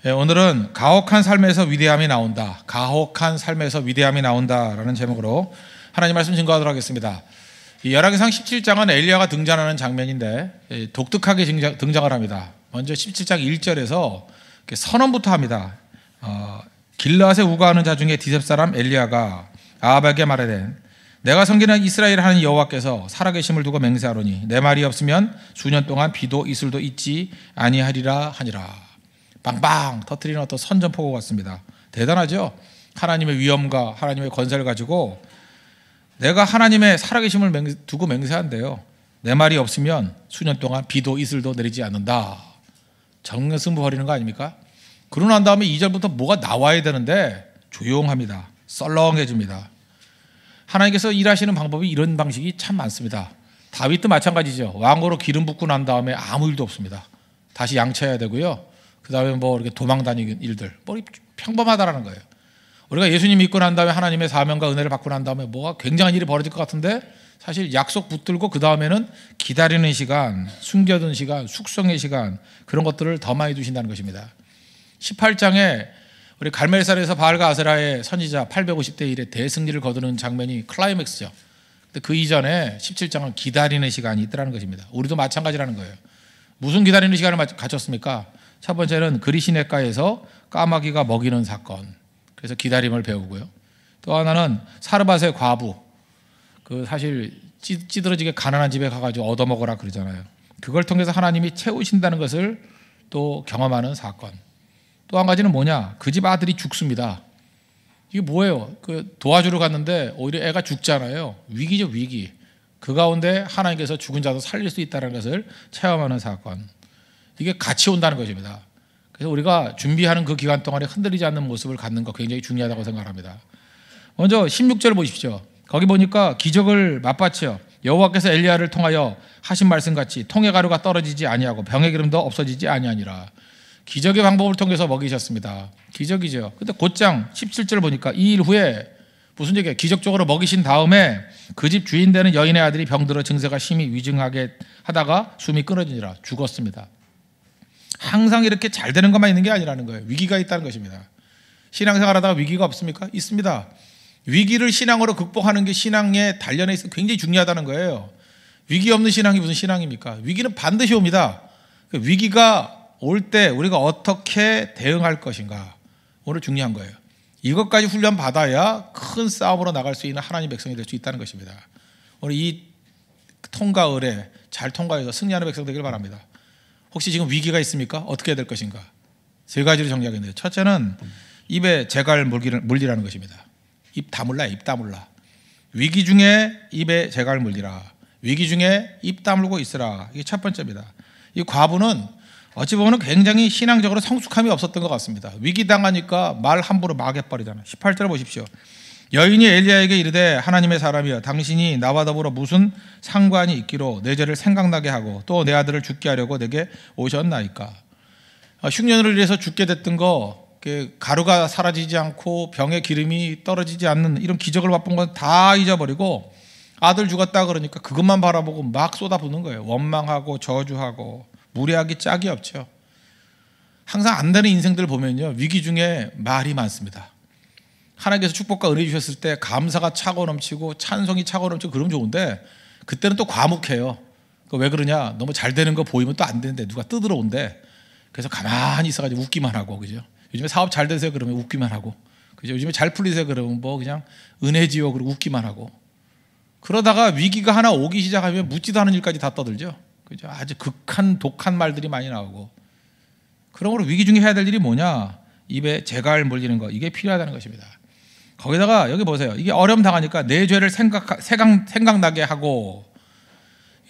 오늘은 가혹한 삶에서 위대함이 나온다. 가혹한 삶에서 위대함이 나온다라는 제목으로 하나님 말씀 증거하도록 하겠습니다. 이 열왕기상 17장은 엘리야가 등장하는 장면인데 독특하게 등장을 합니다. 먼저 17장 1절에서 선언부터 합니다. 길르앗에 우거하는 자 중에 디셉 사람 엘리야가 아합에게 말하되 내가 섬기는 이스라엘 하나님 여호와께서 살아계심을 두고 맹세하노니 내 말이 없으면 수년 동안 비도 이슬도 있지 아니하리라 하니라. 빵빵 터뜨리는 어떤 선전포고 같습니다. 대단하죠. 하나님의 위엄과 하나님의 권세를 가지고 내가 하나님의 살아계심을 두고 맹세한대요. 내 말이 없으면 수년 동안 비도 이슬도 내리지 않는다. 정승부 벌이는 거 아닙니까? 그러고 난 다음에 2절부터 뭐가 나와야 되는데 조용합니다. 썰렁해집니다. 하나님께서 일하시는 방법이 이런 방식이 참 많습니다. 다윗도 마찬가지죠. 왕으로 기름 붓고 난 다음에 아무 일도 없습니다. 다시 양치해야 되고요. 그 다음에 이렇게 도망 다니는 일들, 평범하다라는 거예요. 우리가 예수님 믿고 난 다음에 하나님의 사명과 은혜를 받고 난 다음에 뭐가 굉장한 일이 벌어질 것 같은데 사실 약속 붙들고 그 다음에는 기다리는 시간, 숨겨둔 시간, 숙성의 시간 그런 것들을 더 많이 두신다는 것입니다. 18장에 우리 갈멜살에서 바알과 아세라의 선지자 850대 1의 대승리를 거두는 장면이 클라이맥스죠. 근데 그 이전에 17장은 기다리는 시간이 있더라는 것입니다. 우리도 마찬가지라는 거예요. 무슨 기다리는 시간을 가졌습니까? 첫 번째는 그리시네가에서 까마귀가 먹이는 사건. 그래서 기다림을 배우고요. 또 하나는 사르밧의 과부. 사실 찌들어지게 가난한 집에 가가지고 얻어먹으라 그러잖아요. 그걸 통해서 하나님이 채우신다는 것을 또 경험하는 사건. 또 한 가지는 뭐냐? 그 집 아들이 죽습니다. 이게 뭐예요? 도와주러 갔는데 오히려 애가 죽잖아요. 위기죠, 위기. 그 가운데 하나님께서 죽은 자도 살릴 수 있다는 것을 체험하는 사건. 이게 같이 온다는 것입니다. 그래서 우리가 준비하는 그 기간 동안에 흔들리지 않는 모습을 갖는 거 굉장히 중요하다고 생각합니다. 먼저 16절 보십시오. 거기 보니까 기적을 맛봤죠. 여호와께서 엘리야를 통하여 하신 말씀같이 통의 가루가 떨어지지 아니하고 병의 기름도 없어지지 아니하니라. 기적의 방법을 통해서 먹이셨습니다. 기적이죠. 근데 곧장 17절 보니까 이 일 후에 무슨 얘기예요? 기적적으로 먹이신 다음에 그 집 주인 되는 여인의 아들이 병들어 증세가 심히 위중하게 하다가 숨이 끊어지니라. 죽었습니다. 항상 이렇게 잘 되는 것만 있는 게 아니라는 거예요. 위기가 있다는 것입니다. 신앙생활하다가 위기가 없습니까? 있습니다. 위기를 신앙으로 극복하는 게 신앙의 단련에 있어서 굉장히 중요하다는 거예요. 위기 없는 신앙이 무슨 신앙입니까? 위기는 반드시 옵니다. 위기가 올 때 우리가 어떻게 대응할 것인가 오늘 중요한 거예요. 이것까지 훈련 받아야 큰 싸움으로 나갈 수 있는 하나님 백성이 될 수 있다는 것입니다. 오늘 이 통과을에 잘 통과해서 승리하는 백성 되길 바랍니다. 혹시 지금 위기가 있습니까? 어떻게 해야 될 것인가? 세 가지를 정리하겠는데 첫째는 입에 재갈 물리라는 것입니다. 입 다물라, 입 다물라. 위기 중에 입에 재갈 물리라. 위기 중에 입 다물고 있으라. 이게 첫 번째입니다. 이 과부는 어찌 보면 굉장히 신앙적으로 성숙함이 없었던 것 같습니다. 위기 당하니까 말 함부로 막 해버리잖아요. 18절 보십시오. 여인이 엘리야에게 이르되 하나님의 사람이여 당신이 나와 더불어 무슨 상관이 있기로 내 죄를 생각나게 하고 또 내 아들을 죽게 하려고 내게 오셨나이까. 흉년으로 인해서 죽게 됐던 거 가루가 사라지지 않고 병의 기름이 떨어지지 않는 이런 기적을 맛본 건 다 잊어버리고 아들 죽었다 그러니까 그것만 바라보고 막 쏟아붓는 거예요. 원망하고 저주하고 무례하기 짝이 없죠. 항상 안 되는 인생들 보면요 위기 중에 말이 많습니다. 하나님께서 축복과 은혜 주셨을 때 감사가 차고 넘치고 찬송이 차고 넘치고 그러면 좋은데 그때는 또 과묵해요. 왜 그러냐? 너무 잘 되는 거 보이면 또 안 되는데 누가 뜯으러 온대. 그래서 가만히 있어가지고 웃기만 하고, 그죠? 요즘에 사업 잘 되세요 그러면 웃기만 하고, 그죠? 요즘에 잘 풀리세요 그러면 뭐 그냥 은혜지요 그러고 웃기만 하고. 그러다가 위기가 하나 오기 시작하면 묻지도 않은 일까지 다 떠들죠. 그죠? 아주 극한 독한 말들이 많이 나오고. 그러므로 위기 중에 해야 될 일이 뭐냐? 입에 재갈 물리는 거, 이게 필요하다는 것입니다. 거기다가 여기 보세요. 이게 어려움 당하니까 내 죄를 생각나게 하고,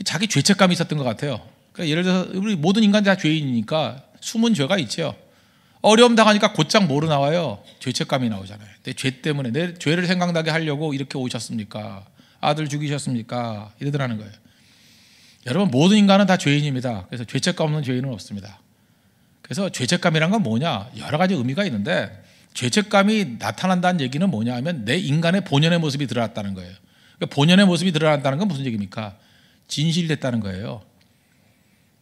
자기 죄책감이 있었던 것 같아요. 그러니까 예를 들어서 우리 모든 인간 다 죄인이니까 숨은 죄가 있죠. 어려움 당하니까 곧장 뭐로 나와요? 죄책감이 나오잖아요. 내 죄 때문에 내 죄를 생각나게 하려고 이렇게 오셨습니까? 아들 죽이셨습니까? 이러더라는 거예요. 여러분 모든 인간은 다 죄인입니다. 그래서 죄책감 없는 죄인은 없습니다. 그래서 죄책감이란 건 뭐냐? 여러 가지 의미가 있는데 죄책감이 나타난다는 얘기는 뭐냐 하면 내 인간의 본연의 모습이 드러났다는 거예요. 그러니까 본연의 모습이 드러났다는 건 무슨 얘기입니까? 진실됐다는 거예요.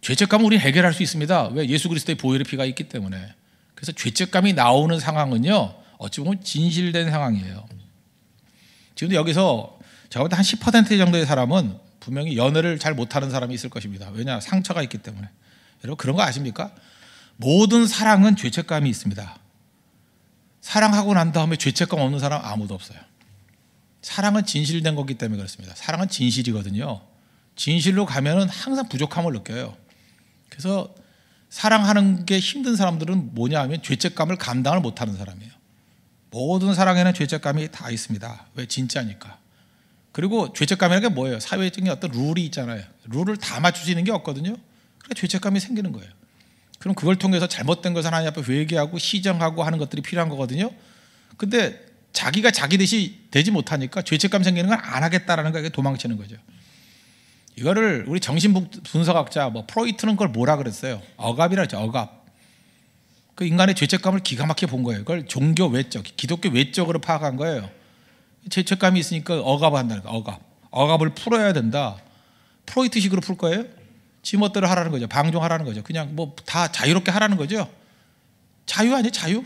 죄책감은 우리 해결할 수 있습니다. 왜? 예수 그리스도의 보혈의 피가 있기 때문에. 그래서 죄책감이 나오는 상황은요, 어찌 보면 진실된 상황이에요. 지금도 여기서 제가 볼 때 한 10% 정도의 사람은 분명히 연애를 잘 못하는 사람이 있을 것입니다. 왜냐? 상처가 있기 때문에. 여러분 그런 거 아십니까? 모든 사랑은 죄책감이 있습니다. 사랑하고 난 다음에 죄책감 없는 사람 아무도 없어요. 사랑은 진실된 거기 때문에 그렇습니다. 사랑은 진실이거든요. 진실로 가면은 항상 부족함을 느껴요. 그래서 사랑하는 게 힘든 사람들은 뭐냐 하면 죄책감을 감당을 못하는 사람이에요. 모든 사랑에는 죄책감이 다 있습니다. 왜? 진짜니까. 그리고 죄책감이라는 게 뭐예요? 사회적인 어떤 룰이 있잖아요. 룰을 다 맞출 수 있는 게 없거든요. 그러니까 죄책감이 생기는 거예요. 그럼 그걸 통해서 잘못된 것을 하나님 앞에 회개하고 시정하고 하는 것들이 필요한 거거든요. 근데 자기가 자기 듯이 되지 못하니까 죄책감 생기는 건 안 하겠다라는 거에 도망치는 거죠. 이거를 우리 정신분석학자 프로이트는 그걸 뭐라 그랬어요? 억압이라 했죠. 억압. 그 인간의 죄책감을 기가 막히게 본 거예요. 그걸 종교 외적, 기독교 외적으로 파악한 거예요. 죄책감이 있으니까 억압을 한다는 거예요. 억압을 풀어야 된다. 프로이트식으로 풀 거예요? 지 멋대로 하라는 거죠. 방종하라는 거죠. 그냥 다 자유롭게 하라는 거죠. 자유 아니에요? 자유?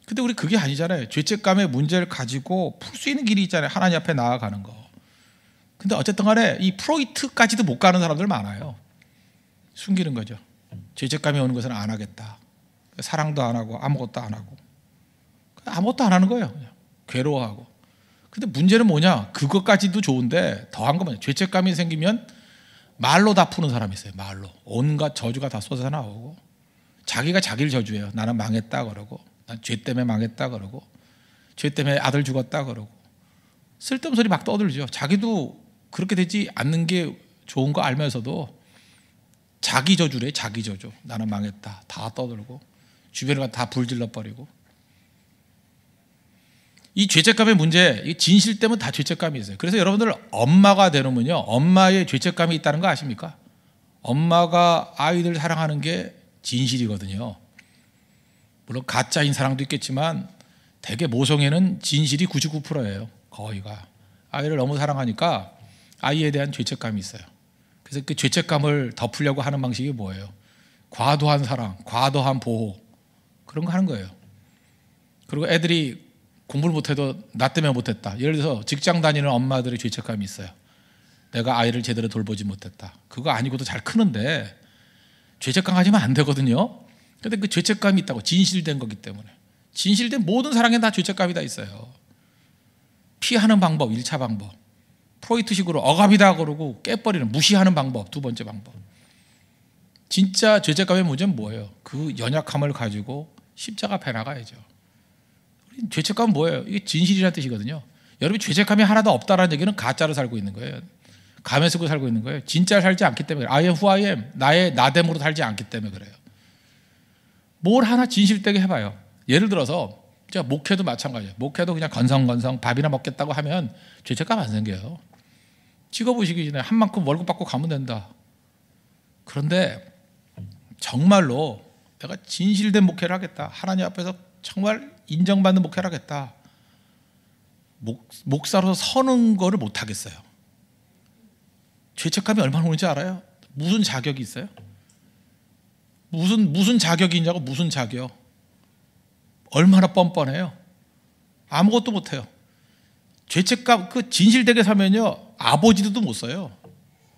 근데 우리 그게 아니잖아요. 죄책감의 문제를 가지고 풀 수 있는 길이 있잖아요. 하나님 앞에 나아가는 거. 근데 어쨌든 간에 이 프로이트까지도 못 가는 사람들 많아요. 숨기는 거죠. 죄책감이 오는 것은 안 하겠다. 사랑도 안 하고 아무것도 안 하고 아무것도 안 하는 거예요. 그냥 괴로워하고. 근데 문제는 뭐냐? 그것까지도 좋은데 더한 건 뭐냐? 죄책감이 생기면 말로 다 푸는 사람이 있어요. 말로 온갖 저주가 다 쏟아져 나오고 자기가 자기를 저주해요. 나는 망했다 그러고 난 죄 때문에 망했다 그러고 죄 때문에 아들 죽었다 그러고 쓸데없는 소리 막 떠들죠. 자기도 그렇게 되지 않는 게 좋은 거 알면서도 자기 저주래. 자기 저주. 나는 망했다. 다 떠들고 주변에 다 불질러 버리고. 이 죄책감의 문제, 이 진실 때문에 다 죄책감이 있어요. 그래서 여러분들 엄마가 되는군요. 엄마의 죄책감이 있다는 거 아십니까? 엄마가 아이들 사랑하는 게 진실이거든요. 물론 가짜인 사랑도 있겠지만 대개 모성애는 진실이 99%예요. 거의가. 아이를 너무 사랑하니까 아이에 대한 죄책감이 있어요. 그래서 그 죄책감을 덮으려고 하는 방식이 뭐예요? 과도한 사랑, 과도한 보호 그런 거 하는 거예요. 그리고 애들이 공부를 못해도 나 때문에 못했다. 예를 들어서 직장 다니는 엄마들의 죄책감이 있어요. 내가 아이를 제대로 돌보지 못했다. 그거 아니고도 잘 크는데 죄책감 가지면 안 되거든요. 그런데 그 죄책감이 있다고. 진실된 거기 때문에. 진실된 모든 사랑에 다 죄책감이 다 있어요. 피하는 방법, 1차 방법. 프로이트식으로 억압이다 그러고 깨버리는, 무시하는 방법, 2번째 방법. 진짜 죄책감의 문제는 뭐예요? 그 연약함을 가지고 십자가 앞에 나가야죠. 죄책감은 뭐예요? 이게 진실이라는 뜻이거든요. 여러분이 죄책감이 하나도 없다라는 얘기는 가짜로 살고 있는 거예요. 가면 쓰고 살고 있는 거예요. 진짜 살지 않기 때문에. I am who I am. 나의 나됨으로 살지 않기 때문에 그래요. 뭘 하나 진실되게 해봐요. 예를 들어서 제가 목회도 마찬가지예요. 목회도 그냥 건성건성 밥이나 먹겠다고 하면 죄책감 안 생겨요. 찍어보시기 전에 한 만큼 월급 받고 가면 된다. 그런데 정말로 내가 진실된 목회를 하겠다. 하나님 앞에서 정말 인정받는 목회를 하겠다. 목사로 서는 거를 못 하겠어요. 죄책감이 얼마나 오는지 알아요? 무슨 자격이 있어요? 무슨 자격이 있냐고. 무슨 자격? 얼마나 뻔뻔해요. 아무것도 못해요. 죄책감, 그 진실되게 살면요 아버지도 못 써요.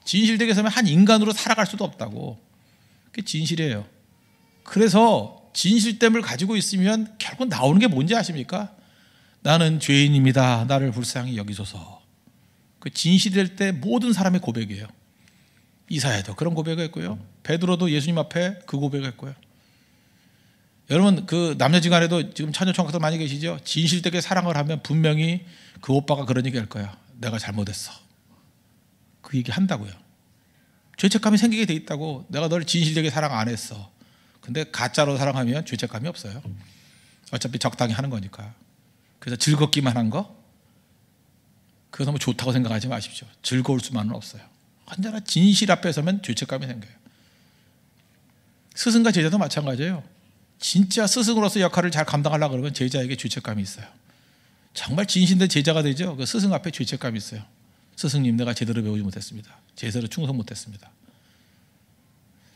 진실되게 살면 한 인간으로 살아갈 수도 없다고. 그게 진실이에요. 그래서 진실됨을 가지고 있으면 결국 나오는 게 뭔지 아십니까? 나는 죄인입니다. 나를 불쌍히 여기소서. 그 진실될 때 모든 사람의 고백이에요. 이사야도 그런 고백을 했고요. 베드로도 예수님 앞에 그 고백을 했고요. 여러분 그 남녀지간에도 지금 처녀총각들 많이 계시죠? 진실되게 사랑을 하면 분명히 그 오빠가 그런 얘기 할 거야. 내가 잘못했어. 그 얘기 한다고요. 죄책감이 생기게 돼 있다고. 내가 널 진실되게 사랑 안 했어. 근데 가짜로 사랑하면 죄책감이 없어요. 어차피 적당히 하는 거니까. 그래서 즐겁기만 한 거? 그거 너무 좋다고 생각하지 마십시오. 즐거울 수만은 없어요. 언제나 진실 앞에 서면 죄책감이 생겨요. 스승과 제자도 마찬가지예요. 진짜 스승으로서 역할을 잘 감당하려고 그러면 제자에게 죄책감이 있어요. 정말 진실된 제자가 되죠. 그 스승 앞에 죄책감이 있어요. 스승님, 내가 제대로 배우지 못했습니다. 제대로 충성 못했습니다.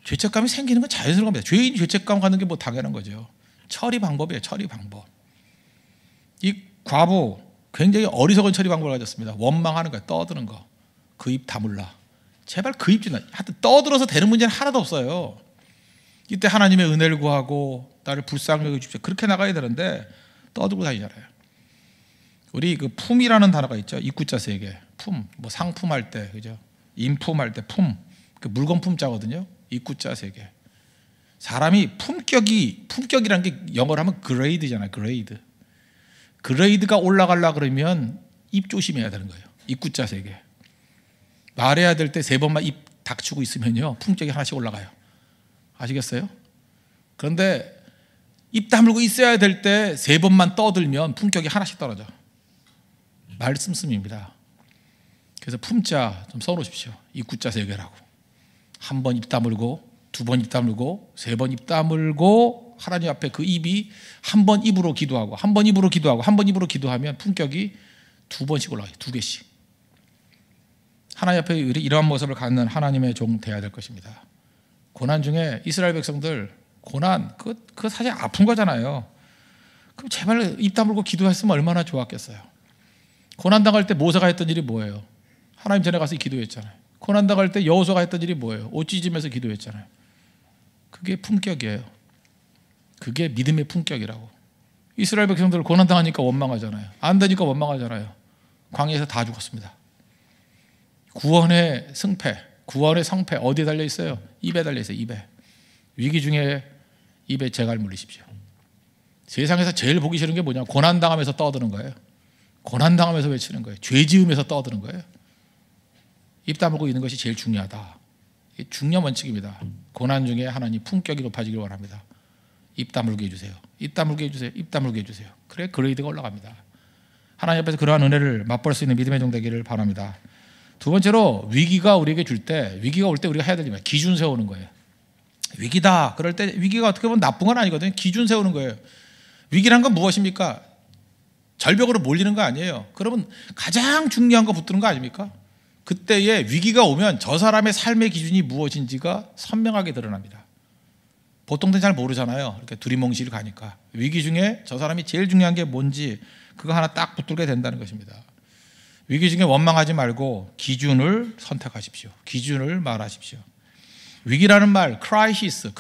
죄책감이 생기는 건 자연스러운 겁니다. 죄인이 죄책감 갖는 게 뭐 당연한 거죠. 처리 방법이에요. 처리 방법. 이 과부 굉장히 어리석은 처리 방법을 가졌습니다. 원망하는 거예요. 떠드는 거. 그 입 다물라. 제발 그 입 좀. 하여튼 떠들어서 되는 문제는 하나도 없어요. 이때 하나님의 은혜를 구하고 나를 불쌍히 여겨주십시오. 그렇게 나가야 되는데 떠들고 다니잖아요. 우리 그 품이라는 단어가 있죠. 입구자 세 개. 품, 뭐 상품할 때, 그죠? 인품할 때 품, 그 물건 품자거든요. 입구자 세 개. 사람이 품격이라는 게 영어로 하면 그레이드잖아요. 그레이드. 그레이드가 올라가려 그러면 입 조심해야 되는 거예요. 입구자 세 개. 말해야 될 때 세 번만 입 닥치고 있으면요, 품격이 하나씩 올라가요. 아시겠어요? 그런데 입 다물고 있어야 될 때 세 번만 떠들면 품격이 하나씩 떨어져. 말씀씀입니다. 그래서 품자 좀 써놓으십시오. 입구자 세 개라고. 한 번 입 다물고, 두 번 입 다물고, 세 번 입 다물고, 하나님 앞에 그 입이 한 번 입으로 기도하고, 한 번 입으로 기도하고, 한 번 입으로 기도하면 품격이 두 번씩 올라가요. 두 개씩. 하나님 앞에 이러한 모습을 갖는 하나님의 종 되어야 될 것입니다. 고난 중에 이스라엘 백성들 고난 그거 사실 아픈 거잖아요. 그럼 제발 입 다물고 기도했으면 얼마나 좋았겠어요. 고난 당할 때 모세가 했던 일이 뭐예요? 하나님 전에 가서 기도했잖아요. 고난 당할 때 여호수아가 했던 일이 뭐예요? 옷 찢으면서 기도했잖아요. 그게 품격이에요. 그게 믿음의 품격이라고. 이스라엘 백성들 고난 당하니까 원망하잖아요. 안 되니까 원망하잖아요. 광야에서 다 죽었습니다. 구원의 승패, 구원의 성패 어디에 달려 있어요? 입에 달려 있어요. 입에. 위기 중에 입에 재갈 물리십시오. 세상에서 제일 보기 싫은 게 뭐냐? 고난 당하면서 떠드는 거예요. 고난 당하면서 외치는 거예요. 죄 지으면서 떠드는 거예요. 입 다물고 있는 것이 제일 중요하다. 이게 중요한 원칙입니다. 고난 중에 하나님 품격이 높아지길 원합니다. 입 다물게 해주세요. 입 다물게 해주세요. 입 다물게 해주세요. 그래 그레이드가 올라갑니다. 하나님 앞에서 그러한 은혜를 맛볼 수 있는 믿음의 종 되기를 바랍니다. 두 번째로 위기가 우리에게 줄 때, 위기가 올 때 우리가 해야 될 일은 기준 세우는 거예요. 위기다. 그럴 때 위기가 어떻게 보면 나쁜 건 아니거든요. 기준 세우는 거예요. 위기란 건 무엇입니까? 절벽으로 몰리는 거 아니에요. 그러면 가장 중요한 거 붙드는 거 아닙니까? 그때에 위기가 오면 저 사람의 삶의 기준이 무엇인지가 선명하게 드러납니다. 보통들 잘 모르잖아요. 이렇게 두리뭉실 가니까. 위기 중에 저 사람이 제일 중요한 게 뭔지 그거 하나 딱 붙들게 된다는 것입니다. 위기 중에 원망하지 말고 기준을 선택하십시오. 기준을 말하십시오. 위기라는 말, 크라이시스,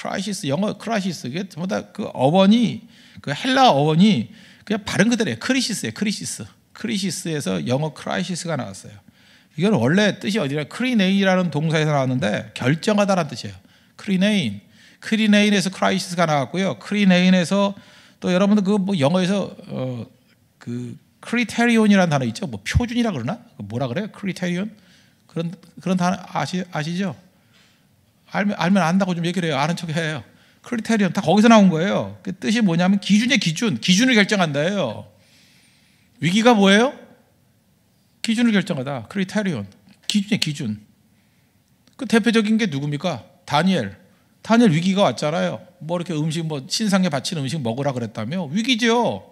영어 크라이시스, 이게 전부 다 그 어원이, 그 헬라 어원이 그냥 발음 그대로예요. 크리시스에서 영어 크라이시스가 나왔어요. 이건 원래 뜻이 어디라 크리네인이라는 동사에서 나왔는데 결정하다라는 뜻이에요. 크리네인에서 크라이시스가 나왔고요. 크리네인에서 또 여러분들 그 뭐 영어에서 그 크리테리온이라는 단어 있죠. 뭐 표준이라 그러나? 뭐라 그래요? 크리테리온? 그런 단어 아시죠? 알면 안다고 좀 얘기를 해요. 아는 척 해요. 크리테리온 다 거기서 나온 거예요. 그 뜻이 뭐냐면 기준의 기준을 결정한다예요. 위기가 뭐예요? 기준을 결정하다. 크리테리온. 기준의 기준. 그 대표적인 게 누굽니까? 다니엘 위기가 왔잖아요. 뭐 이렇게 음식 뭐 신상에 바치는 음식 먹으라 그랬다며? 위기죠.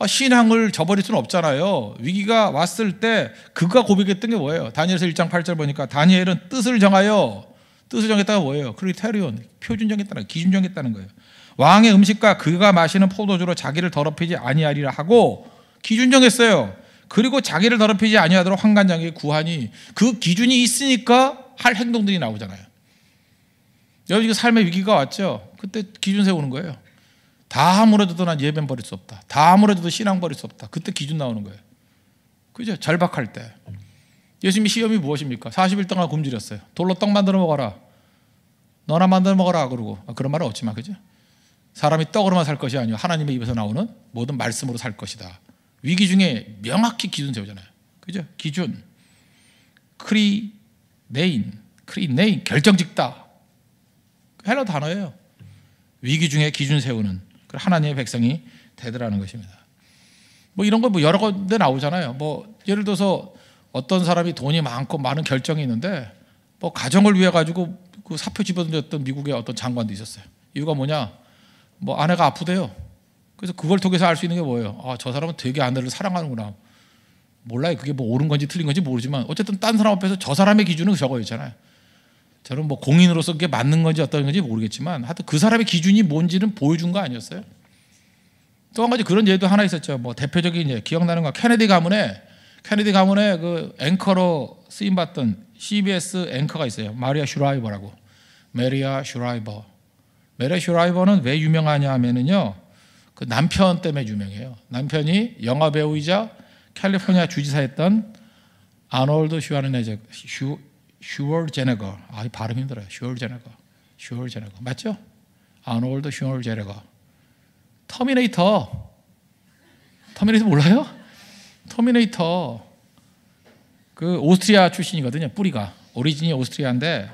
신앙을 저버릴 수는 없잖아요. 위기가 왔을 때 그가 고백했던 게 뭐예요? 다니엘서 1장 8절 보니까 다니엘은 뜻을 정했다가 뭐예요? 크리테리온, 표준 정했다는 거예요. 기준 정했다는 거예요. 왕의 음식과 그가 마시는 포도주로 자기를 더럽히지 아니하리라 하고 기준 정했어요. 그리고 자기를 더럽히지 아니하도록 환관장에게 구하니 그 기준이 있으니까 할 행동들이 나오잖아요. 여러분 이거 삶의 위기가 왔죠? 그때 기준 세우는 거예요. 다 아무래도 난 예배는 버릴 수 없다. 다 아무래도 신앙 버릴 수 없다. 그때 기준 나오는 거예요. 그죠? 절박할 때. 예수님의 시험이 무엇입니까? 40일 동안 굶주렸어요. 돌로 떡 만들어 먹어라. 너나 만들어 먹어라. 그러고 그런 말은 없지만 그죠? 사람이 떡으로만 살 것이 아니고 하나님의 입에서 나오는 모든 말씀으로 살 것이다. 위기 중에 명확히 기준 세우잖아요. 그죠? 기준. 크리네인, 결정짓다. 헬라 단어예요. 위기 중에 기준 세우는 하나님의 백성이 되더라는 것입니다. 뭐 이런 거 뭐 여러 군데 나오잖아요. 뭐 예를 들어서 어떤 사람이 돈이 많고 많은 결정이 있는데 뭐 가정을 위해 가지고 그 사표 집어던졌던 미국의 어떤 장관도 있었어요. 이유가 뭐냐? 뭐 아내가 아프대요. 그래서 그걸 통해서 알 수 있는 게 뭐예요? 저 사람은 되게 아내를 사랑하는구나. 몰라요. 그게 뭐 옳은 건지 틀린 건지 모르지만 어쨌든 딴 사람 앞에서 저 사람의 기준은 저거였잖아요. 저는 뭐 공인으로서 그게 맞는 건지 어떤 건지 모르겠지만 하여튼 그 사람의 기준이 뭔지는 보여준 거 아니었어요? 또 한 가지 그런 예도 하나 있었죠. 뭐 대표적인 예, 기억나는 거 케네디 가문에 그 앵커로 쓰임 받던 CBS 앵커가 있어요. 마리아 슈라이버라고. 메리아 슈라이버. 메리아 슈라이버는 왜 유명하냐 하면은요. 그 남편 때문에 유명해요. 남편이 영화 배우이자 캘리포니아 주지사였던 아놀드 슈워제네거. 아, 이 발음 힘들어요. 슈워제네거 맞죠? 아놀드 슈워제네거. 터미네이터 몰라요? 터미네이터 그 오스트리아 출신이거든요. 뿌리가 오리진이 오스트리아인데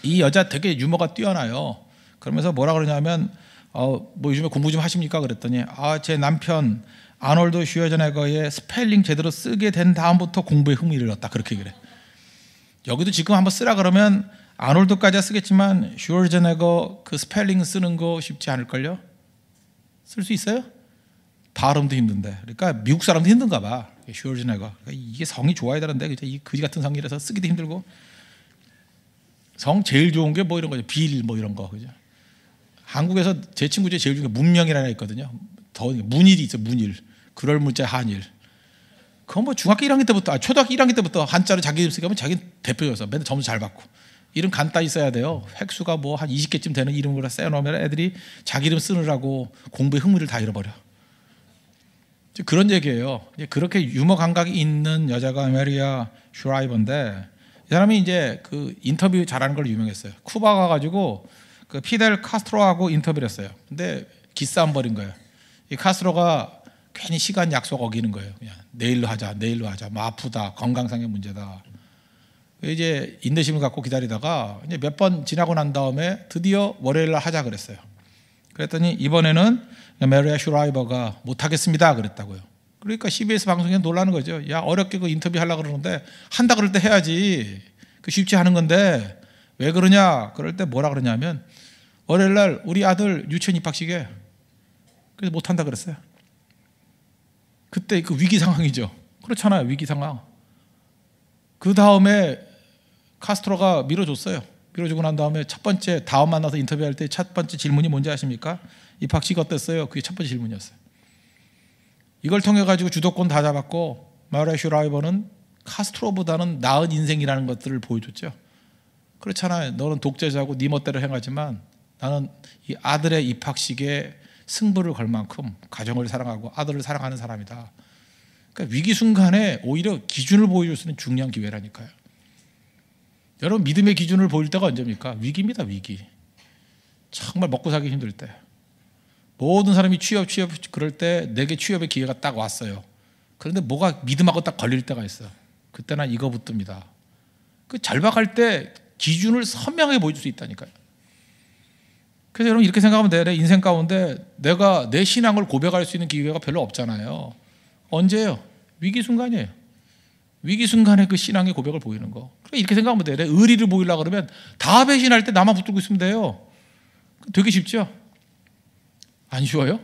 이 여자 되게 유머가 뛰어나요. 그러면서 뭐라 그러냐면 뭐 요즘에 공부 좀 하십니까? 그랬더니 제 남편 아놀드 슈워제네거의 스펠링 제대로 쓰게 된 다음부터 공부에 흥미를 얻었다. 그렇게 그래. 여기도 지금 한번 쓰라 그러면 아놀드까지야 쓰겠지만 슈워제네거 그 스펠링 쓰는 거 쉽지 않을걸요? 쓸 수 있어요? 발음도 힘든데. 그러니까 미국 사람도 힘든가 봐. 슈워제네거. 그러니까 이게 성이 좋아야 되는데 그죠? 이 그지 같은 성이라서 쓰기도 힘들고. 성 제일 좋은 게 뭐 이런 거죠. 빌 뭐 이런 거 그죠? 한국에서 제 친구 중에 제일 좋은 게 문명이라는 애 있거든요. 더 문일이 있어. 문일. 그럴 문자 한일. 그건 뭐 중학교 1학년 때부터 초등학교 1학년 때부터 한자로 자기 이름 쓰게 하면 자기 대표여서 맨날 점수 잘 받고. 이름 간단히 써야 돼요. 획수가 뭐 한 20개쯤 되는 이름으로 써놓으면 애들이 자기 이름 쓰느라고 공부의 흥미를 다 잃어버려. 그런 얘기예요. 그렇게 유머 감각이 있는 여자가 메리아 슈라이버인데 이 사람이 이제 그 인터뷰 잘하는 걸로 유명했어요. 쿠바 가가지고 그 피델 카스트로하고 인터뷰를 했어요. 근데 기싸움 벌인 거예요. 이 카스트로가 괜히 시간 약속 어기는 거예요. 그냥 내일로 하자. 뭐 아프다, 건강상의 문제다. 이제 인내심을 갖고 기다리다가 이제 몇 번 지나고 난 다음에 드디어 월요일 날 하자 그랬어요. 그랬더니 이번에는 메리아 슈라이버가 못하겠습니다 그랬다고요. 그러니까 CBS 방송에 놀라는 거죠. 야, 어렵게 그 인터뷰 하려고 그러는데 한다 그럴 때 해야지. 그 쉽지 않은 건데 왜 그러냐? 그럴 때 뭐라 그러냐면 월요일 날 우리 아들 유치원 입학식에 그래서 못한다 그랬어요. 그때 그 위기 상황이죠. 그렇잖아요. 위기 상황. 그 다음에 카스트로가 밀어줬어요. 밀어주고 난 다음에 첫 번째 다음 만나서 인터뷰할 때 첫 번째 질문이 뭔지 아십니까? 입학식 어땠어요? 그게 첫 번째 질문이었어요. 이걸 통해 가지고 주도권 다 잡았고 마리아 슈라이버는 카스트로보다는 나은 인생이라는 것들을 보여줬죠. 그렇잖아요. 너는 독재자고 네 멋대로 행하지만 나는 이 아들의 입학식에 승부를 걸 만큼 가정을 사랑하고 아들을 사랑하는 사람이다. 그러니까 위기 순간에 오히려 기준을 보여줄 수 있는 중요한 기회라니까요. 여러분 믿음의 기준을 보일 때가 언제입니까? 위기입니다. 위기. 정말 먹고 살기 힘들 때. 모든 사람이 취업 그럴 때 내게 취업의 기회가 딱 왔어요. 그런데 뭐가 믿음하고 딱 걸릴 때가 있어요. 그때 난 이거 붙듭니다. 그 절박할 때 기준을 선명하게 보여줄 수 있다니까요. 그래서 여러분 이렇게 생각하면 돼요. 내 인생 가운데 내가 내 신앙을 고백할 수 있는 기회가 별로 없잖아요. 언제예요? 위기 순간이에요. 위기 순간에 그 신앙의 고백을 보이는 거. 그러니까 이렇게 생각하면 돼요. 내 의리를 보이려고 그러면 다 배신할 때 나만 붙들고 있으면 돼요. 되게 쉽죠? 안 쉬워요?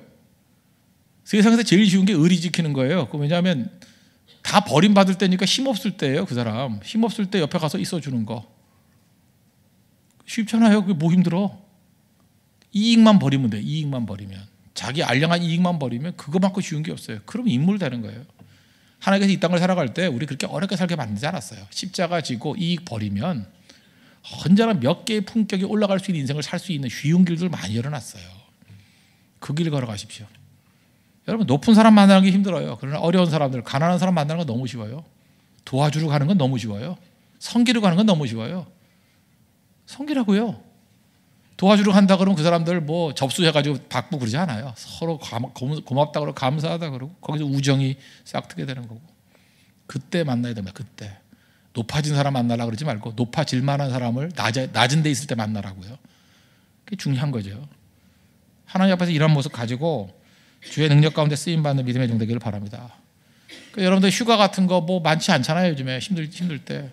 세상에서 제일 쉬운 게 의리 지키는 거예요. 왜냐하면 다 버림받을 때니까 힘없을 때예요. 그 사람. 힘없을 때 옆에 가서 있어주는 거. 쉽잖아요. 그게 뭐 힘들어. 이익만 버리면 돼. 이익만 버리면. 자기 알량한 이익만 버리면 그거만큼 쉬운 게 없어요. 그럼 인물 되는 거예요. 하나님께서 이 땅을 살아갈 때 우리 그렇게 어렵게 살게 만들지 않았어요. 십자가 지고 이익 버리면 언제나 몇 개의 품격이 올라갈 수 있는 인생을 살 수 있는 쉬운 길들 많이 열어놨어요. 그 길 걸어가십시오. 여러분 높은 사람 만나는 게 힘들어요. 그러나 어려운 사람들, 가난한 사람 만나는 건 너무 쉬워요. 도와주러 가는 건 너무 쉬워요. 섬기러 가는 건 너무 쉬워요. 섬기라고요. 도와주러 간다 그러면 그 사람들 뭐 접수해가지고 받고 그러지 않아요. 서로 고맙다 그러고 감사하다 그러고 거기서 우정이 싹트게 되는 거고. 그때 만나야 됩니다. 그때. 높아진 사람 만나라 그러지 말고 높아질 만한 사람을 낮은 데 있을 때 만나라고요. 그게 중요한 거죠. 하나님 앞에서 이런 모습 가지고 주의 능력 가운데 쓰임받는 믿음의 종 되기를 바랍니다. 그러니까 여러분들 휴가 같은 거 뭐 많지 않잖아요. 요즘에 힘들 때.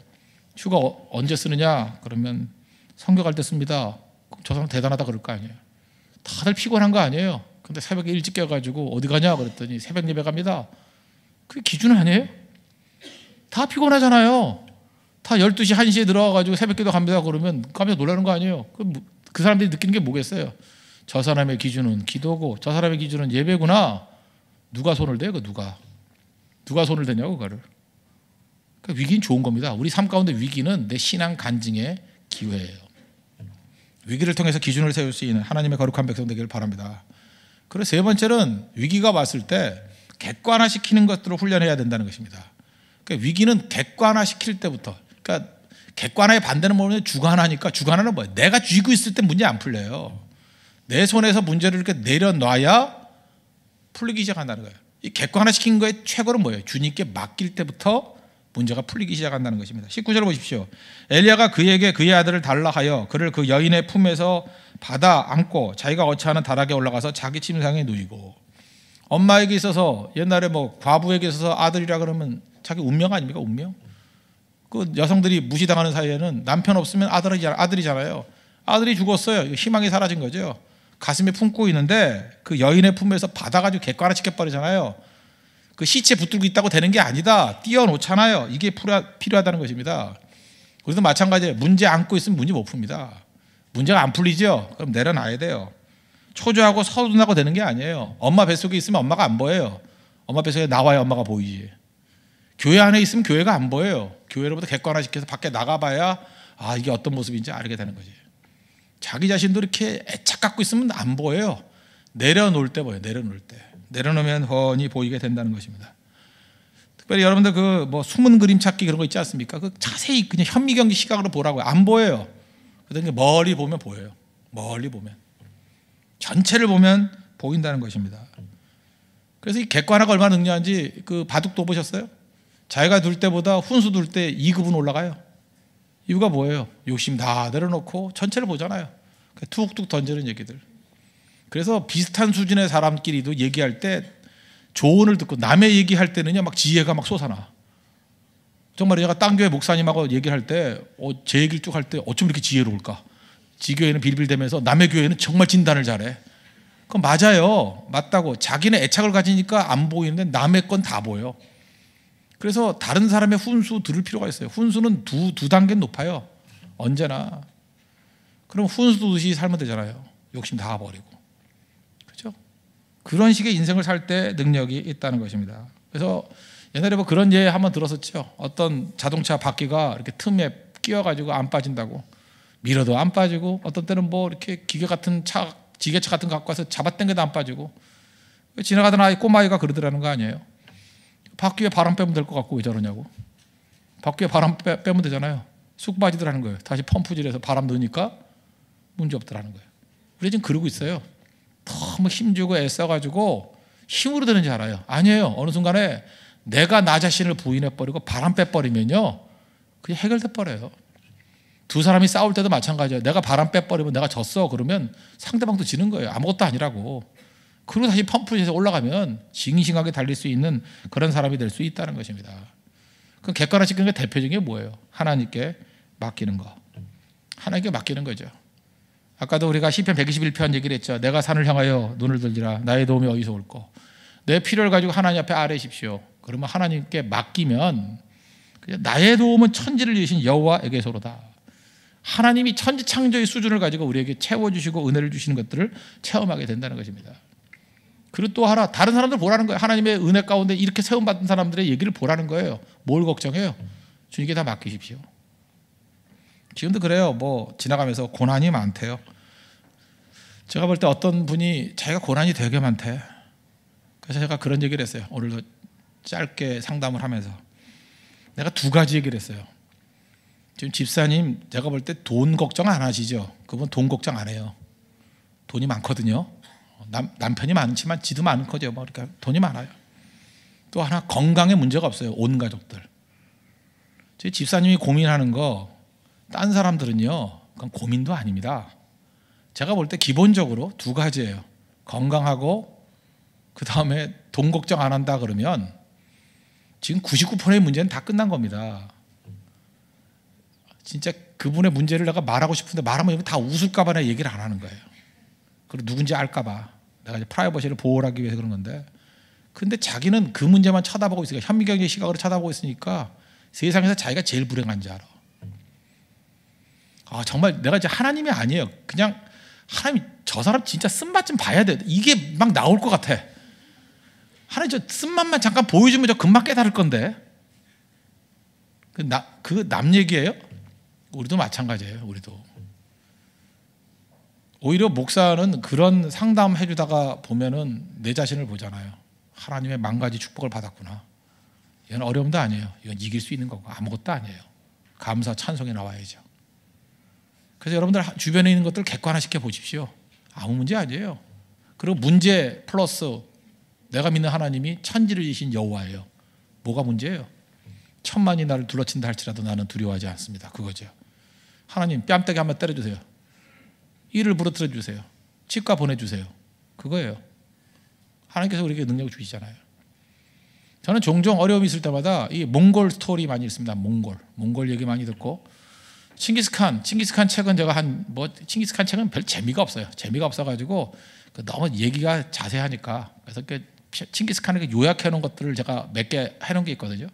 휴가 언제 쓰느냐? 그러면 선교 갈 때 씁니다. 저 사람 대단하다 그럴 거 아니에요. 다들 피곤한 거 아니에요. 근데 새벽에 일찍 깨가지고 어디 가냐 그랬더니 새벽 예배 갑니다. 그게 기준 아니에요? 다 피곤하잖아요. 다 12시, 1시에 들어와가지고 새벽 기도 갑니다 그러면 깜짝 놀라는 거 아니에요. 그 사람들이 느끼는 게 뭐겠어요? 저 사람의 기준은 기도고 저 사람의 기준은 예배구나. 누가 손을 대요? 누가 손을 대냐고 그거를. 그러니까 위기는 좋은 겁니다. 우리 삶 가운데 위기는 내 신앙 간증의 기회예요. 위기를 통해서 기준을 세울 수 있는 하나님의 거룩한 백성 되기를 바랍니다. 그리고 세 번째는 위기가 왔을 때 객관화시키는 것들을 훈련해야 된다는 것입니다. 그러니까 위기는 객관화시킬 때부터, 그러니까 객관화의 반대는 뭐냐면 주관화니까. 주관화는 뭐예요? 내가 쥐고 있을 때 문제 안 풀려요. 내 손에서 문제를 이렇게 내려놔야 풀리기 시작한다는 거예요. 이 객관화시킨 거의 최고는 뭐예요? 주님께 맡길 때부터 문제가 풀리기 시작한다는 것입니다. 19절 보십시오. 엘리야가 그에게 그의 아들을 달라 하여 그를 그 여인의 품에서 받아 안고 자기가 어찌하는 다락에 올라가서 자기 침상에 누이고. 엄마에게 있어서 옛날에 뭐 과부에게 있어서 아들이라 그러면 자기 운명 아닙니까? 운명. 그 여성들이 무시당하는 사이에는 남편 없으면 아들이잖아요. 아들이 죽었어요. 희망이 사라진 거죠. 가슴에 품고 있는데 그 여인의 품에서 받아가지고 객관화시켜 버리잖아요. 그 시체 붙들고 있다고 되는 게 아니다. 띄워놓잖아요. 이게 필요하다는 것입니다. 그래서 마찬가지예요. 문제 안고 있으면 문제 못 풉니다. 문제가 안 풀리죠? 그럼 내려놔야 돼요. 초조하고 서둔하고 되는 게 아니에요. 엄마 뱃속에 있으면 엄마가 안 보여요. 엄마 뱃속에 나와야 엄마가 보이지. 교회 안에 있으면 교회가 안 보여요. 교회로부터 객관화시켜서 밖에 나가봐야 아 이게 어떤 모습인지 알게 되는 거지. 자기 자신도 이렇게 애착 갖고 있으면 안 보여요. 내려놓을 때 보여요. 내려놓을 때. 내려놓으면 훤히 보이게 된다는 것입니다. 특별히 여러분들 그 뭐 숨은 그림 찾기 그런 거 있지 않습니까? 그 자세히 그냥 현미경기 시각으로 보라고요. 안 보여요. 그러니까 멀리 보면 보여요. 멀리 보면. 전체를 보면 보인다는 것입니다. 그래서 이 객관화가 얼마나 능력한지 그 바둑도 보셨어요? 자기가 둘 때보다 훈수 둘 때 2급은 올라가요. 이유가 뭐예요? 욕심 다 내려놓고 전체를 보잖아요. 툭툭 던지는 얘기들. 그래서 비슷한 수준의 사람끼리도 얘기할 때 조언을 듣고 남의 얘기할 때는요 막 지혜가 막 솟아나. 정말 제가 딴 교회 목사님하고 얘기를 할 때 제 얘기를 쭉 할 때 어쩜 이렇게 지혜로울까? 지 교회는 빌빌대면서 남의 교회는 정말 진단을 잘해. 그건 맞아요. 맞다고. 자기는 애착을 가지니까 안 보이는데 남의 건 다 보여. 그래서 다른 사람의 훈수 들을 필요가 있어요. 훈수는 두 단계 높아요. 언제나. 그럼 훈수 두듯이 살면 되잖아요. 욕심 다 버리고. 그렇죠? 그런 식의 인생을 살 때 능력이 있다는 것입니다. 그래서 옛날에 뭐 그런 예 한번 들었었죠. 어떤 자동차 바퀴가 이렇게 틈에 끼어가지고 안 빠진다고. 밀어도 안 빠지고 어떤 때는 뭐 이렇게 지게차 같은 거 갖고 와서 잡아당겨도 안 빠지고. 지나가던 꼬마아이가 그러더라는 거 아니에요. 바퀴에 바람 빼면 될 것 같고 왜 저러냐고. 바퀴에 바람 빼면 되잖아요. 쑥 빠지더라는 거예요. 다시 펌프질해서 바람 넣으니까 문제 없더라는 거예요. 우리 지금 그러고 있어요. 너무 힘주고 애써가지고 힘으로 되는지 알아요. 아니에요. 어느 순간에 내가 나 자신을 부인해버리고 바람 빼버리면요 그게 해결돼 버려요. 두 사람이 싸울 때도 마찬가지예요. 내가 바람 빼버리면 내가 졌어. 그러면 상대방도 지는 거예요. 아무것도 아니라고. 그리고 다시 펌프에서 올라가면 싱싱하게 달릴 수 있는 그런 사람이 될 수 있다는 것입니다. 그 객관화시키는 게 대표적인 게 뭐예요? 하나님께 맡기는 거. 하나님께 맡기는 거죠. 아까도 우리가 시편 121편 얘기를 했죠. 내가 산을 향하여 눈을 들리라. 나의 도움이 어디서 올꼬. 내 필요를 가지고 하나님 앞에 아뢰십시오. 그러면 하나님께 맡기면 나의 도움은 천지를 지으신 여호와에게서로다. 하나님이 천지 창조의 수준을 가지고 우리에게 채워주시고 은혜를 주시는 것들을 체험하게 된다는 것입니다. 그리고 또 하나 다른 사람들 보라는 거예요. 하나님의 은혜 가운데 이렇게 세움받은 사람들의 얘기를 보라는 거예요. 뭘 걱정해요? 주님께 다 맡기십시오. 지금도 그래요. 뭐 지나가면서 고난이 많대요. 제가 볼 때 어떤 분이 자기가 고난이 되게 많대. 그래서 제가 그런 얘기를 했어요. 오늘도 짧게 상담을 하면서 내가 두 가지 얘기를 했어요. 지금 집사님 제가 볼 때 돈 걱정 안 하시죠? 그분 돈 걱정 안 해요. 돈이 많거든요. 남편이 많지만 지도 많은 거죠. 그러니까 돈이 많아요. 또 하나 건강에 문제가 없어요. 온 가족들. 저희 집사님이 고민하는 거 딴 사람들은요 그건 고민도 아닙니다. 제가 볼 때 기본적으로 두 가지예요. 건강하고 그 다음에 돈 걱정 안 한다 그러면 지금 99%의 문제는 다 끝난 겁니다. 진짜 그분의 문제를 내가 말하고 싶은데 말하면 다 웃을까 봐 내가 얘기를 안 하는 거예요. 그리고 누군지 알까 봐 내가 이제 프라이버시를 보호하기 위해서 그런 건데 근데 자기는 그 문제만 쳐다보고 있으니까 현미경의 시각으로 쳐다보고 있으니까 세상에서 자기가 제일 불행한 줄 알아. 정말 내가 이제 하나님이 아니에요. 그냥 하나님 저 사람 진짜 쓴맛 좀 봐야 돼. 이게 막 나올 것 같아. 하나님 저 쓴맛만 잠깐 보여주면 저 금방 깨달을 건데. 그 남 얘기예요? 우리도 마찬가지예요. 우리도. 오히려 목사는 그런 상담해 주다가 보면은 내 자신을 보잖아요. 하나님의 만 가지 축복을 받았구나. 이건 어려움도 아니에요. 이건 이길 수 있는 거고 아무것도 아니에요. 감사 찬송에 나와야죠. 그래서 여러분들 주변에 있는 것들 객관화시켜 보십시오. 아무 문제 아니에요. 그리고 문제 플러스 내가 믿는 하나님이 천지를 지신 여호와예요. 뭐가 문제예요? 천만이 나를 둘러친다 할지라도 나는 두려워하지 않습니다. 그거죠. 하나님 뺨때기 한번 때려주세요. 일을 부러뜨려 주세요. 치과 보내주세요. 그거예요. 하나님께서 우리에게 능력을 주시잖아요. 저는 종종 어려움이 있을 때마다 이 몽골 스토리 많이 읽습니다. 몽골 얘기 많이 듣고 칭기스칸 책은 제가 칭기스칸 책은 별 재미가 없어요. 재미가 없어가지고 너무 얘기가 자세하니까 그래서 칭기스칸에게 요약해 놓은 것들을 제가 몇 개 해놓은 게 있거든요.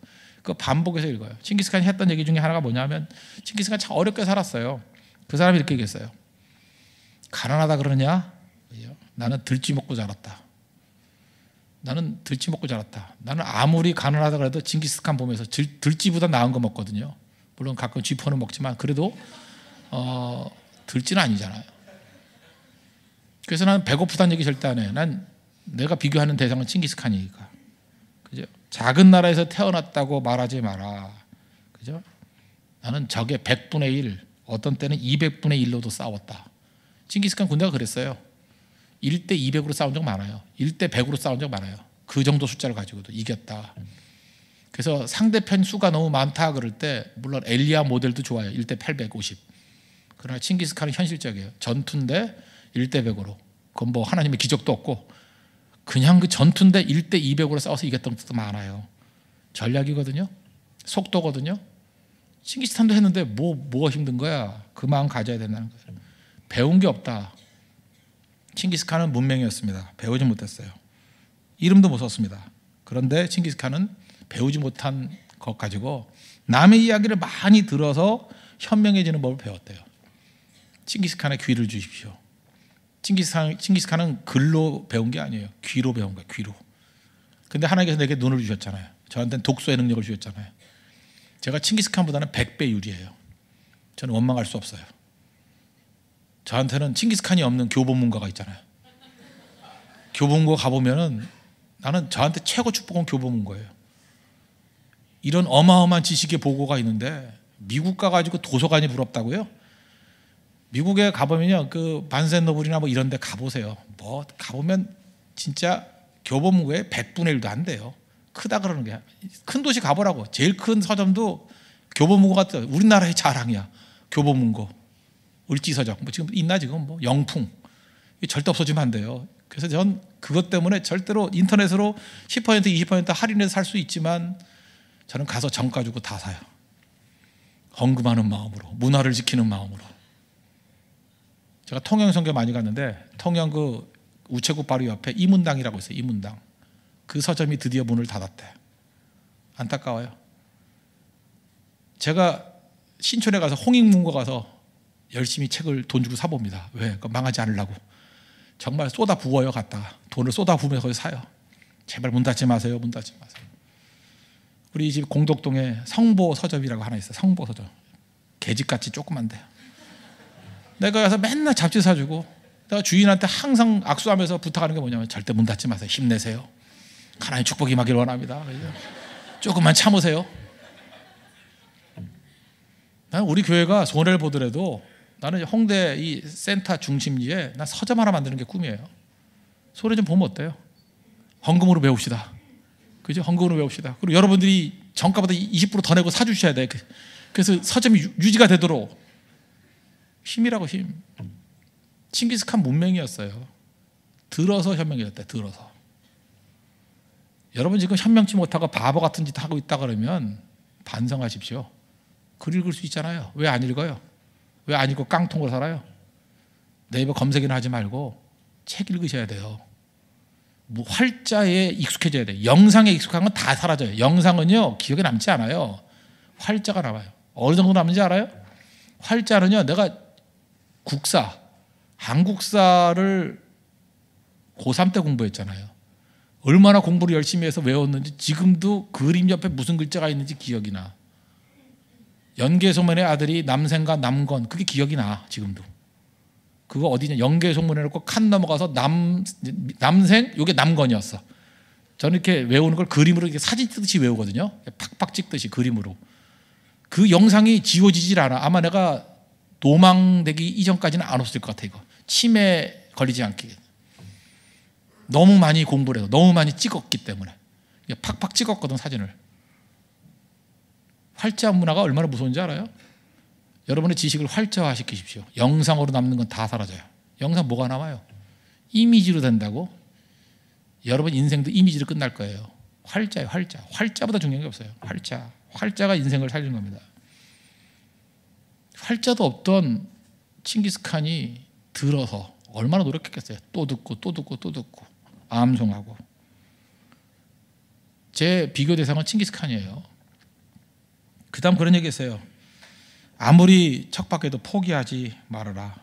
그 반복해서 읽어요. 칭기스칸이 했던 얘기 중에 하나가 뭐냐면 칭기스칸 참 어렵게 살았어요. 그 사람이 이렇게 얘기했어요. 가난하다 그러냐? 나는 들쥐 먹고 자랐다. 나는 아무리 가난하다 그래도 징기스칸 보면서 들쥐보다 나은 거 먹거든요. 물론 가끔 쥐포는 먹지만 그래도 들쥐는 아니잖아요. 그래서 나는 배고프다는 얘기 절대 안 해요. 난 내가 비교하는 대상은 징기스칸이니까. 그죠? 작은 나라에서 태어났다고 말하지 마라. 그죠? 나는 적의 100분의 1, 어떤 때는 200분의 1로도 싸웠다. 징기스칸 군대가 그랬어요. 1대 200으로 싸운 적 많아요. 1대 100으로 싸운 적 많아요. 그 정도 숫자를 가지고도 이겼다. 그래서 상대편 수가 너무 많다 그럴 때 물론 엘리야 모델도 좋아요. 1대 850. 그러나 칭기스칸은 현실적이에요. 전투인데 1대 100으로. 그건 뭐 하나님의 기적도 없고 그냥 그 전투인데 1대 200으로 싸워서 이겼던 것도 많아요. 전략이거든요. 속도거든요. 칭기스칸도 했는데 뭐가 힘든 거야. 그 마음 가져야 된다는 거예요. 배운 게 없다. 칭기스칸은 문맹이었습니다. 배우지 못했어요. 이름도 못 썼습니다. 그런데 칭기스칸은 배우지 못한 것 가지고 남의 이야기를 많이 들어서 현명해지는 법을 배웠대요. 칭기스칸의 귀를 주십시오. 칭기스칸은 글로 배운 게 아니에요. 귀로 배운 거예요. 귀로. 근데 하나님께서 내게 눈을 주셨잖아요. 저한테는 독서의 능력을 주셨잖아요. 제가 칭기스칸보다는 100배 유리해요. 저는 원망할 수 없어요. 저한테는 칭기스칸이 없는 교보문고가 있잖아요. 교보문고 가보면은 나는 저한테 최고 축복은 교보문고예요. 이런 어마어마한 지식의 보고가 있는데 미국 가가지고 도서관이 부럽다고요? 미국에 가보면요, 그 반센노블이나 뭐 이런 데 가보세요. 뭐 가보면 진짜 교보문고의 100분의 1도 안 돼요. 크다 그러는 게. 큰 도시 가보라고. 제일 큰 서점도 교보문고가 우리나라의 자랑이야. 교보문고. 을지서적. 뭐 지금 있나 지금 뭐 영풍. 이게 절대 없어지면 안 돼요. 그래서 전 그것 때문에 절대로 인터넷으로 10% 20% 할인해서 살 수 있지만 저는 가서 정가 주고 다 사요. 헌금하는 마음으로, 문화를 지키는 마음으로. 제가 통영 선교 많이 갔는데 통영 그 우체국 바로 옆에 이문당이라고 있어요. 이문당. 그 서점이 드디어 문을 닫았대. 안타까워요. 제가 신촌에 가서 홍익문고 가서 열심히 책을 돈 주고 사봅니다. 왜? 망하지 않으려고. 정말 쏟아 부어요. 갔다가 돈을 쏟아 부으면서 거기 사요. 제발 문 닫지 마세요. 문 닫지 마세요. 우리 집 공덕동에 성보 서점이라고 하나 있어요. 성보 서점. 개집같이 조그만데. 내가 가서 맨날 잡지 사주고 내가 주인한테 항상 악수하면서 부탁하는 게 뭐냐면 절대 문 닫지 마세요. 힘내세요. 하나님 축복이 임하길 원합니다. 조금만 참으세요. 나는 우리 교회가 손해를 보더라도 나는 홍대 이 센터 중심지에 난 서점 하나 만드는 게 꿈이에요. 손해 좀 보면 어때요? 헌금으로 배웁시다. 그죠? 헌금으로 배웁시다. 그리고 여러분들이 정가보다 20% 더 내고 사주셔야 돼. 그래서 서점이 유지가 되도록. 힘이라고 힘. 칭기스칸 문맹이었어요. 들어서 현명해졌대. 들어서. 여러분 지금 현명치 못하고 바보 같은 짓 하고 있다 그러면 반성하십시오. 글 읽을 수 있잖아요. 왜 안 읽어요? 왜 안 읽고 깡통으로 살아요? 네이버 검색이나 하지 말고 책 읽으셔야 돼요. 뭐 활자에 익숙해져야 돼요. 영상에 익숙한 건 다 사라져요. 영상은요 기억에 남지 않아요. 활자가 남아요. 어느 정도 남는지 알아요? 활자는요 내가 국사 한국사를 고3 때 공부했잖아요. 얼마나 공부를 열심히 해서 외웠는지 지금도 그림 옆에 무슨 글자가 있는지 기억이 나. 연개소문의 아들이 남생과 남건, 그게 기억이 나. 지금도. 그거 어디냐, 연개소문에 놓고 칸 넘어가서 남생, 이게 남건이었어. 저는 이렇게 외우는 걸 그림으로 이렇게 사진 찍듯이 외우거든요. 팍팍 찍듯이 그림으로. 그 영상이 지워지질 않아. 아마 내가 노망되기 이전까지는 안 없을 것 같아. 이거 치매 걸리지 않게 너무 많이 공부를 해서 너무 많이 찍었기 때문에 팍팍 찍었거든. 사진을. 활자 문화가 얼마나 무서운지 알아요? 여러분의 지식을 활자화시키십시오. 영상으로 남는 건 다 사라져요. 영상 뭐가 남아요? 이미지로 된다고? 여러분 인생도 이미지로 끝날 거예요. 활자예요. 활자. 활자보다 중요한 게 없어요. 활자. 활자가 인생을 살리는 겁니다. 활자도 없던 칭기스칸이 들어서 얼마나 노력했겠어요. 또 듣고 또 듣고 또 듣고 암송하고. 제 비교 대상은 칭기스칸이에요. 그 다음 그런 얘기 했어요. 아무리 척박해도 포기하지 말아라.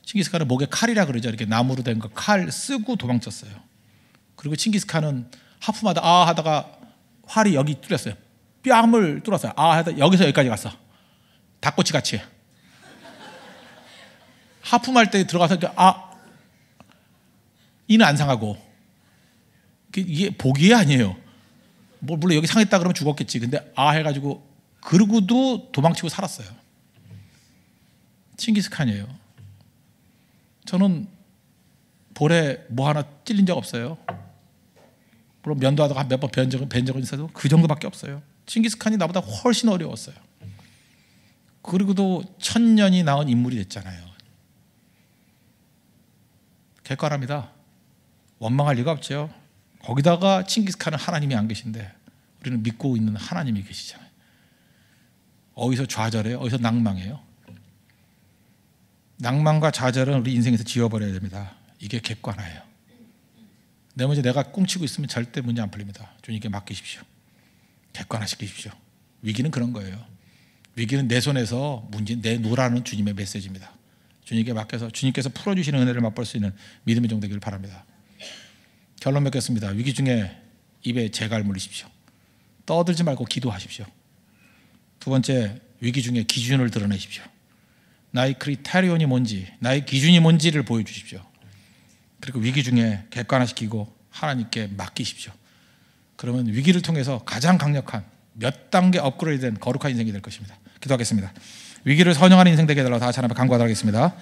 칭기스칸은 목에 칼이라 그러죠. 이렇게 나무로 된 거 칼 쓰고 도망쳤어요. 그리고 칭기스칸은 하프마다 아 하다가 활이 여기 뚫렸어요. 뺨을 뚫었어요. 아 하다 여기서 여기까지 갔어. 닭꼬치 같이. 하품할 때 들어가서 아 이는 안 상하고. 이게 복이 아니에요. 뭐 물론 여기 상했다 그러면 죽었겠지. 근데 아 해가지고 그러고도 도망치고 살았어요. 칭기스칸이에요. 저는 볼에 뭐 하나 찔린 적 없어요. 물론 면도하다가 몇 번 뵌 적은 있어도 그 정도밖에 없어요. 칭기스칸이 나보다 훨씬 어려웠어요. 그리고도 1000년이 낳은 인물이 됐잖아요. 객관합니다. 원망할 리가 없죠. 거기다가 칭기스칸은 하나님이 안 계신데 우리는 믿고 있는 하나님이 계시잖아요. 어디서 좌절해요? 어디서 낭망해요? 낭만과 좌절은 우리 인생에서 지워버려야 됩니다. 이게 객관화예요. 내 문제 내가 꿍치고 있으면 절대 문제 안 풀립니다. 주님께 맡기십시오. 객관화시키십시오. 위기는 그런 거예요. 위기는 내 손에서 문제 내놓으라는 주님의 메시지입니다. 주님께 맡겨서 주님께서 풀어주시는 은혜를 맛볼 수 있는 믿음의 종 되기를 바랍니다. 결론 맺겠습니다. 위기 중에 입에 재갈 물리십시오. 떠들지 말고 기도하십시오. 두 번째, 위기 중에 기준을 드러내십시오. 나의 크리테리온이 뭔지, 나의 기준이 뭔지를 보여주십시오. 그리고 위기 중에 객관화시키고 하나님께 맡기십시오. 그러면 위기를 통해서 가장 강력한 몇 단계 업그레이드된 거룩한 인생이 될 것입니다. 기도하겠습니다. 위기를 선영하는 인생 되게 해달라고 다 같이 하나님 앞에 간구하도록 하겠습니다.